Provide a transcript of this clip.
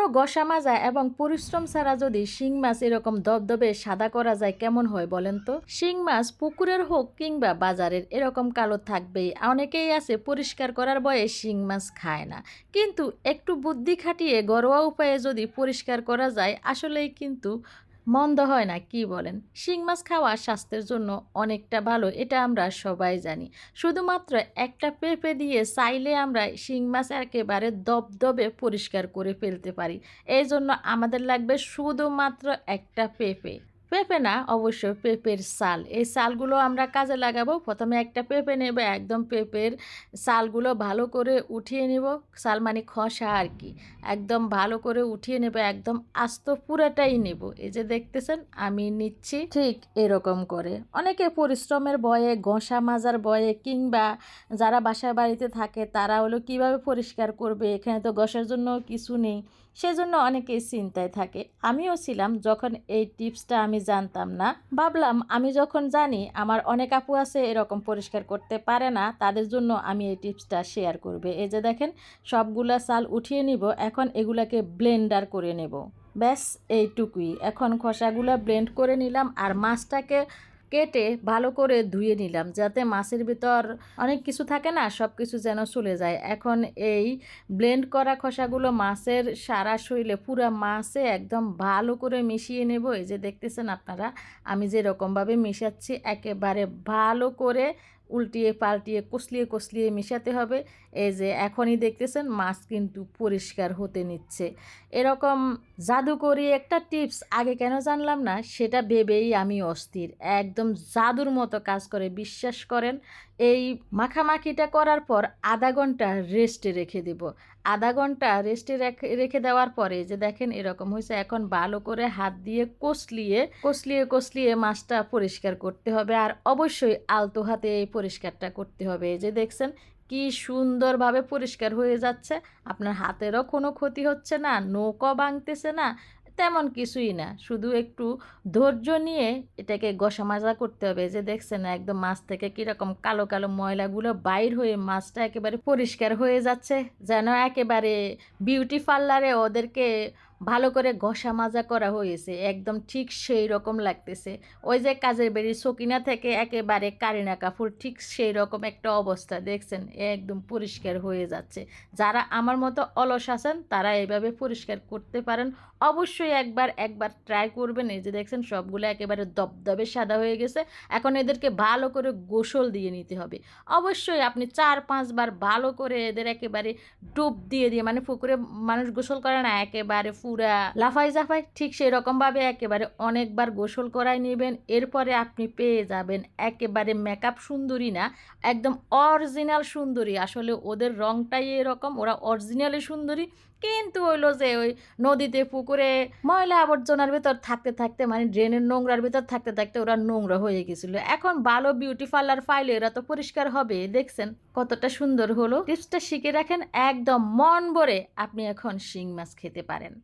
কোনো গসা মাজা এবং পরিশ্রম ছাড়া যদি শিং মাছ এরকম দবদবে সাদা করা যায় কেমন হয় বলেন তো। শিং মাছ পুকুরের হোক কিংবা বাজারের এরকম কালো থাকবেই। অনেকেই আছে পরিষ্কার করার ভয়ে শিং মাছ খায় না, কিন্তু একটু বুদ্ধি খাটিয়ে ঘরোয়া উপায়ে যদি পরিষ্কার করা যায় আসলেই কিন্তু মন্দ হয় না, কি বলেন। শিং মাছ খাওয়া স্বাস্থ্যের জন্য অনেকটা ভালো, এটা আমরা সবাই জানি। শুধুমাত্র একটা পেঁপে দিয়ে চাইলে আমরা শিং মাছ একেবারে দবদবে পরিষ্কার করে ফেলতে পারি। এই জন্য আমাদের লাগবে শুধুমাত্র একটা পেঁপে। পেঁপে না, অবশ্যই পেঁপের চাল। এই চালগুলো আমরা কাজে লাগাবো। প্রথমে একটা পেঁপে নেব, একদম পেঁপের চালগুলো ভালো করে উঠিয়ে নেব। চাল মানে খসা আর কি। একদম ভালো করে উঠিয়ে নেব, একদম আস্ত পুরাটাই নেব। এই যে দেখতেছেন আমি নিচ্ছি ঠিক এরকম করে। অনেকে পরিশ্রমের ভয়ে, ঘষা মাজার ভয়ে, কিংবা যারা বাসায় বাড়িতে থাকে তারা হলো কিভাবে পরিষ্কার করবে, এখানে তো ঘষার জন্য কিছু নেই, সেজন্য অনেকেই চিন্তায় থাকে। আমিও ছিলাম যখন এই টিপসটা আমি জানতাম না। ভাবলাম আমি যখন জানি আমার অনেক আপু আছে এরকম পরিষ্কার করতে পারে না, তাদের জন্য আমি এই টিপসটা শেয়ার করবে। এই যে দেখেন সবগুলা চাল উঠিয়ে নিব, এখন এগুলাকে ব্লেন্ডার করে নেব। ব্যাস এইটুকুই। এখন খোসাগুলা ব্লেন্ড করে নিলাম আর মাছটাকে কেটে ভালো করে ধুয়ে নিলাম, যাতে মাছের ভিতর অনেক কিছু থাকে না, সব কিছু যেন চলে যায়। এখন এই ব্লেন্ড করা খোসাগুলো মাছের সারা শরীরে পুরো মাছে একদম ভালো করে মিশিয়ে নেব। এই যে দেখতেছেন আপনারা আমি যেরকমভাবে মিশাচ্ছি, একেবারে ভালো করে উল্টিয়ে পাল্টিয়ে কষলিয়ে কষলিয়ে মিশাতে হবে। এই যে এখনই দেখতেছেন মাছ কিন্তু পরিষ্কার হতে নিচ্ছে। এরকম জাদুকরি একটা টিপস আগে কেন জানলাম না সেটা ভেবেই আমি অস্থির। একদম জাদুর মতো কাজ করে, বিশ্বাস করেন। এই মাখামাখিটা করার পর আধা ঘন্টা রেস্টে রেখে দেব। আধা ঘন্টা রেস্টে রেখে দেওয়ার পরে যে দেখেন এরকম হয়েছে। এখন ভালো করে হাত দিয়ে কষলিয়ে কষলিয়ে কষলিয়ে মাছটা পরিষ্কার করতে হবে, আর অবশ্যই আলতো হাতে এই পরিষ্কারটা করতে হবে। এই যে দেখছেন কি সুন্দরভাবে পরিষ্কার হয়ে যাচ্ছে। আপনার হাতেরও কোনো ক্ষতি হচ্ছে না, নৌকো ভাঙতেছে না, তেমন কিছুই না। শুধু একটু ধৈর্য নিয়ে এটাকে ঘষা মাজা করতে হবে। যে দেখছেন একদম মাছ থেকে কীরকম কালো কালো ময়লাগুলো বাইর হয়ে মাছটা একেবারে পরিষ্কার হয়ে যাচ্ছে, যেন একেবারে বিউটি পার্লারে ওদেরকে ভালো করে ঘষা মাজা করা হয়েছে, একদম ঠিক সেই রকম লাগতেছে। ওই যে কাজের বেরি সকিনা থেকে একেবারে কারিনা কাপুর, ঠিক সেই রকম একটা অবস্থা। দেখছেন একদম পরিষ্কার হয়ে যাচ্ছে। যারা আমার মতো অলস আছেন তারা এইভাবে পরিষ্কার করতে পারেন। অবশ্যই একবার ট্রাই করবেন। এই যে দেখছেন সবগুলো একেবারে দবদবে সাদা হয়ে গেছে। এখন এদেরকে ভালো করে গোসল দিয়ে নিতে হবে। অবশ্যই আপনি 4-5 বার ভালো করে এদের একেবারে ডুব দিয়ে দিয়ে, মানে পুকুরে মানুষ গোসল করে না একেবারে পুরা লাফাই জাফাই, ঠিক সেই রকমভাবে একেবারে অনেকবার গোসল করাই নেবেন। এরপরে আপনি পেয়ে যাবেন একেবারে মেকআপ সুন্দরী না, একদম অরিজিনাল সুন্দরী। আসলে ওদের রংটাই এরকম, ওরা অরিজিনালি সুন্দরী। কিন্তু হইলো যে ওই নদীতে পুকুরে ময়লা আবর্জনার ভিতর থাকতে থাকতে, মানে ড্রেনের নোংরার ভিতর থাকতে থাকতে ওরা নোংরা হয়ে গেছিলো। এখন ভালো বিউটি পার্লার পাইলে এরা তো পরিষ্কার হবে। দেখছেন কতটা সুন্দর হলো। টিপসটা শিখে রাখেন, একদম মন ভরে আপনি এখন শিং মাছ খেতে পারেন।